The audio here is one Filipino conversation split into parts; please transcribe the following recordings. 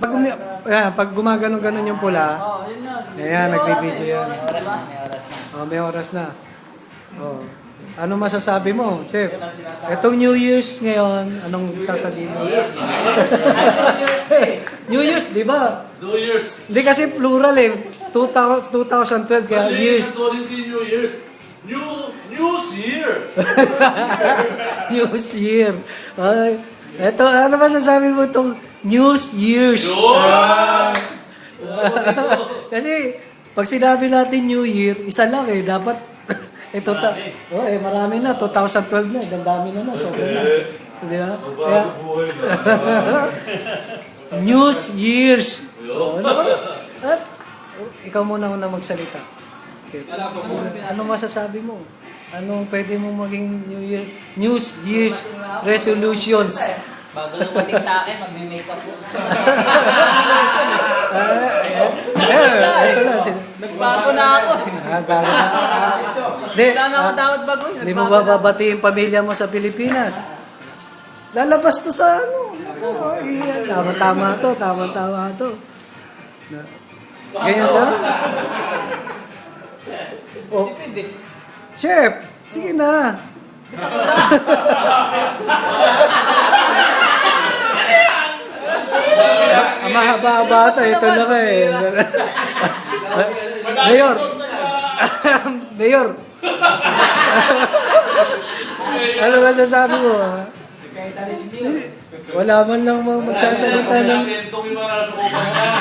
Pag gumagano-ganon yung pula, ayan, nagbibideo yan. May oras na. Oh. Ano masasabi mo, Chef? Itong New Year's ngayon, anong sasabihin mo? New Year's, di ba? New Year's. Hindi kasi plural eh. 2012 kaya years. New Year's. New Year. New Year. Ay, eto, ano masasabi mo itong New Year's? Kasi, pag sinabi natin New Year, isa lang eh. Dapat, ito marami na. 2012 na. Gandami na na. Sobrang na. Di ba? Kaya, New Year's. At, ikaw muna magsalita. Okay. Ano masasabi mo? Anong pwede mo maging New Year's resolutions? Bago lumating sa akin, magme-makeup po. Ito na. Nagbago na ako. Bago na. Wala na ako dapat baguhin. Hindi mo bababati yung pamilya mo sa Pilipinas. Lalabas to sa ano. Tama-tama to. Tama-tama to. Ganyan na? Oh. Chef, sige na. Mahaba-haba ito. Ito na ka eh. Mayor. Mayor. Ano ba sasabi mo? Wala man lang magsasalita ng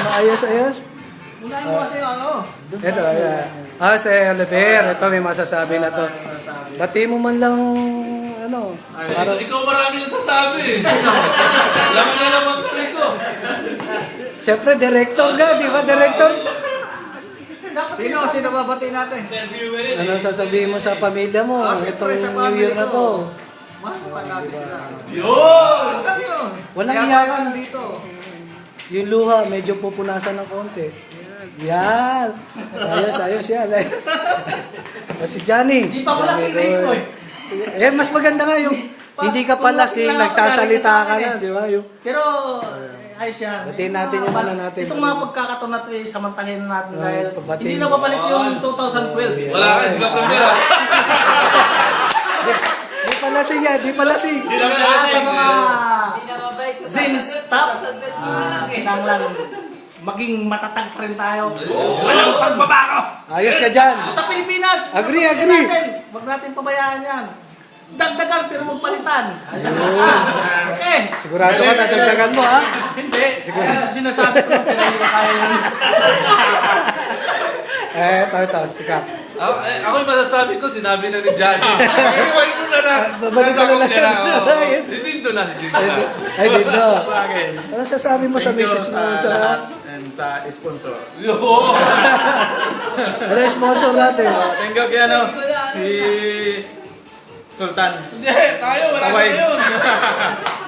maayos-ayos. Unahin mo kasi yung ano. Ito, si Oliver. Ito, may masasabi na to. Bati mo man lang, ano. Ikaw marami nang sasabi. Laman na naman ka ko. Siyempre, director ka, di ba, director? Sino babati natin? Ano sasabihin mo sa pamilya mo? Itong New Year na to. Mahal natin sila. Yun! Walang Kaya iyakan. dito. Yung luha, medyo pupunasan ng konti. Yan. Ayos yan. O si Johnny. Hindi pa pala si Rico eh. Mas maganda nga yung hindi ka pa lasing, nagsasalita ka na, di ba? Pero, ayos yan. Batiin natin yung ano natin. Itong mga pagkakataon natin, samantahin natin dahil pabatiin. hindi na babalik yung 2012. Wala ka, di ba pamilya? Di pa lasing yan, di pa lasing. Sa mga Hindi na mabait ko Zin staff, kailangan maging matatag pa rin tayo. Walang pagbabago! Ayos ka dyan. Sa Pilipinas, Agree. Huwag natin pabayaan yan. Dagdagan pero magpalitan. Okay. Sigurado ka, dadagdagan mo, ha? Hindi. Sinasabi ko lang, pero hindi ko kaya yun. Ito, sikap. Ako yung masasabi ko, sinabi na ni Johnny. Iwan mo na. Babalik Nasa ka na akong tira. lang. Dito na. Ay, dito. Ano sasabi mo sa misis mo? Tsaka, And sa sponsor. ano yung sponsor natin? Thank you kay ano, si Sultan. Hindi, tayo. Wala na yun.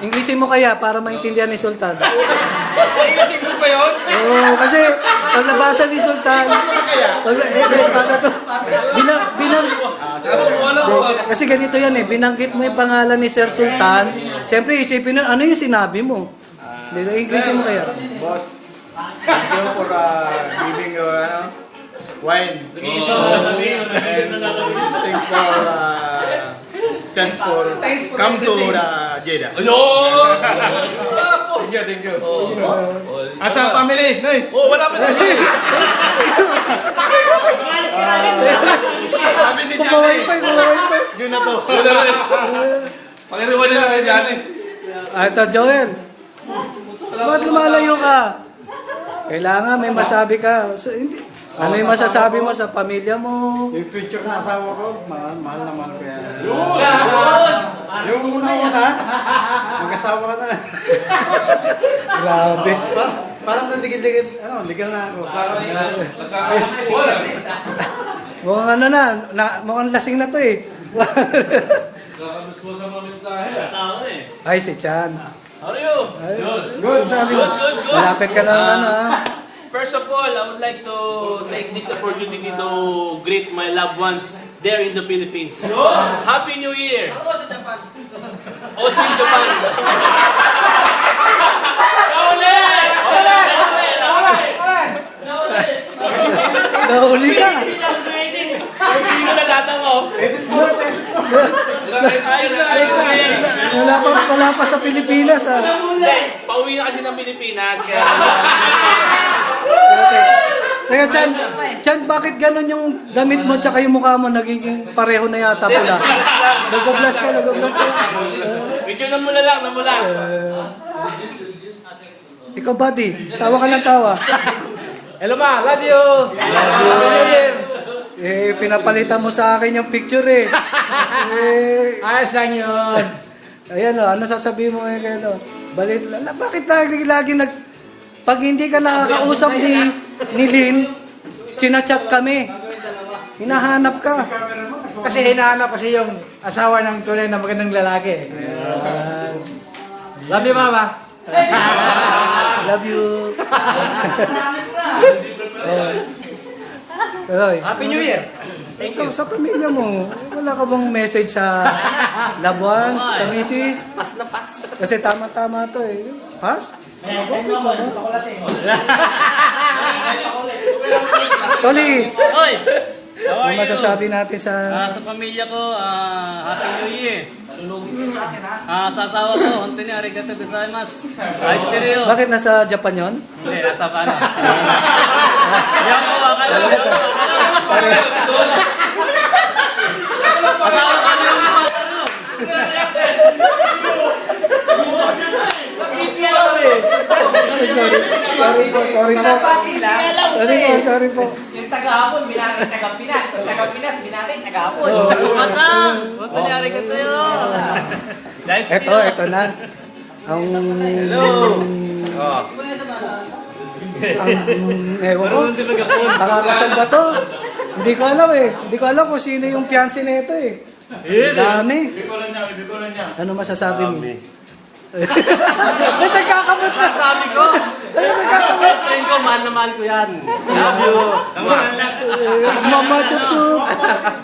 Inglesin mo kaya para maintindihan ni Sultan. Inglesin ko ba yun? Oo, kasi pag nabasa ni Sultan, paano to? Wala mo. Kasi ganito yan eh, binanggit mo yung pangalan ni Sir Sultan, siyempre isipin nun, ano yung sinabi mo? Inglesin mo kaya. Boss, thank you for giving your wine. And thanks for chance for come to the Jeddah. Ayun! Thank you. Asa family? Nay. Oh, wala pa tayo. Sabi ni Kumaway pa. Yun na to. Wala rin. Pakiriwan nila kay Johnny. Ito, Joel. Ba't lumalayo ka? Kailangan may masabi ka. Ano yung masasabi mo sa pamilya mo? Yung future na asawa ko, mahal naman ko yan. Yung una, mag-asawa ka na. Grabe. Parang naligid-ligid, ligal na ako. Mukhang ano mukhang lasing na to eh. Kakamiss ko sa mga mensahe. Kasama eh. Ay, si Chan. How are you? Good, sabi mo. Good. Malapit ka na ano ha. First of all, I would like to take this opportunity to greet my loved ones there in the Philippines. Happy New Year! Also in Japan. Ole! wala pa sa Pilipinas ah. Hindi, pauwi na kasi ng Pilipinas. Kaya Teka, Chan, bakit ganun yung damit mo tsaka yung mukha mo nagiging pareho na yata pula? Nag-blast ka. medyo namula lang. Ikaw, buddy, tawa ka ng tawa. Hello ma, love you! Pinapalitan mo sa akin yung picture eh. Ayos lang yun. Ayan o, ano sasabihin mo ngayon o? Bakit lagi pag hindi ka nakakausap ni Lynn, chinachat kami. Hinahanap ka. Kasi hinahanap kasi yung asawa ng tunay na magandang lalaki. Love you mama. Love you. Happy New Year! Sa pamilya mo, wala ka bang message sa loved ones, sa misis? Pas na pas. Kasi tama-tama to eh. Pass? Toli, Hoy! How ano are you? masasabi natin sa... Sa pamilya ko, Happy New Year. Sa asawa ko, Honte ni Arigato gozaimasu. Ayos stereo. Bakit nasa Japan yon? Hindi, nasa paano? Yan ko, akala ko. Asawa ko yung mga tanong. Sorry po. Yung taga-hapon, binatay taga-Pinas. Yung taga-Pinas, binatay taga-hapon. Masang! Honte ni Arigato yun. Nice Ito na. Ang... Ewan ko. Nakakasal ba to? Hindi ko alam eh. Hindi ko alam kung sino yung fiancé na ito eh. Dami. Bikulan niya. Ano masasabi mo? Ba't nagkakamot na? Sabi ko, Ano nagkakamot? friend ko, mahal na mahal ko yan. Love you. Mama chup-chup.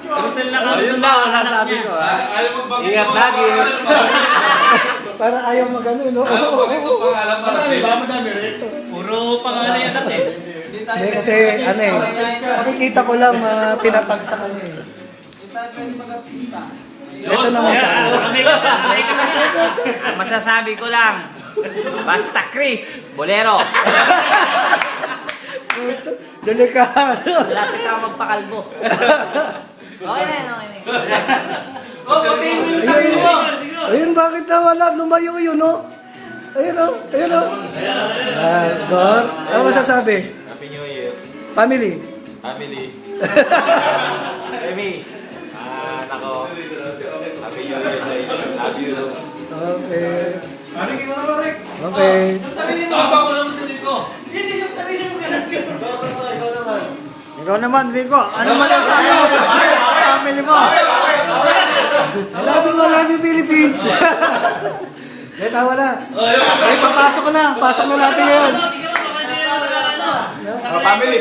Karusel na karusel na, wala sabi ko. Ayaw magbanggit. Ingat lagi. Parang ayaw magano, no? Ayaw magbanggit ng pangalan para sila. Puro pangalan yan natin. Hindi kasi, ano eh, nakikita ko lang mga tinatag sa kanya eh. Ito naman pa. Ang masasabi ko lang, basta Chris, bolero. Delikado. Lapit ako magpakalbo. Okay na. Ayun, bakit nawala? Lumayo yun, no? Ayun, no? Ayun, no? Dor, ano masasabi? Happy New Year. Family. Family. Amy. Nako. Happy New Year. Love you. Okay. Okay. Tama ko lang sa dito. Ikaw naman, Rico. Ano man ang sabi mo sa family mo? Love you, Philippines. Tawa na. Ay, papasok ko na. Pasok na natin ngayon. Family.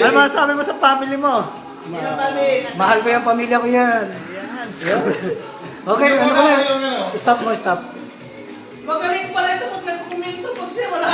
Ano man ang sabi mo sa family mo? Mahal ko yung pamilya ko yan. Okay, ano ko na? Stop mo, stop. Magaling pala ito pag nagkukomento pag siya wala.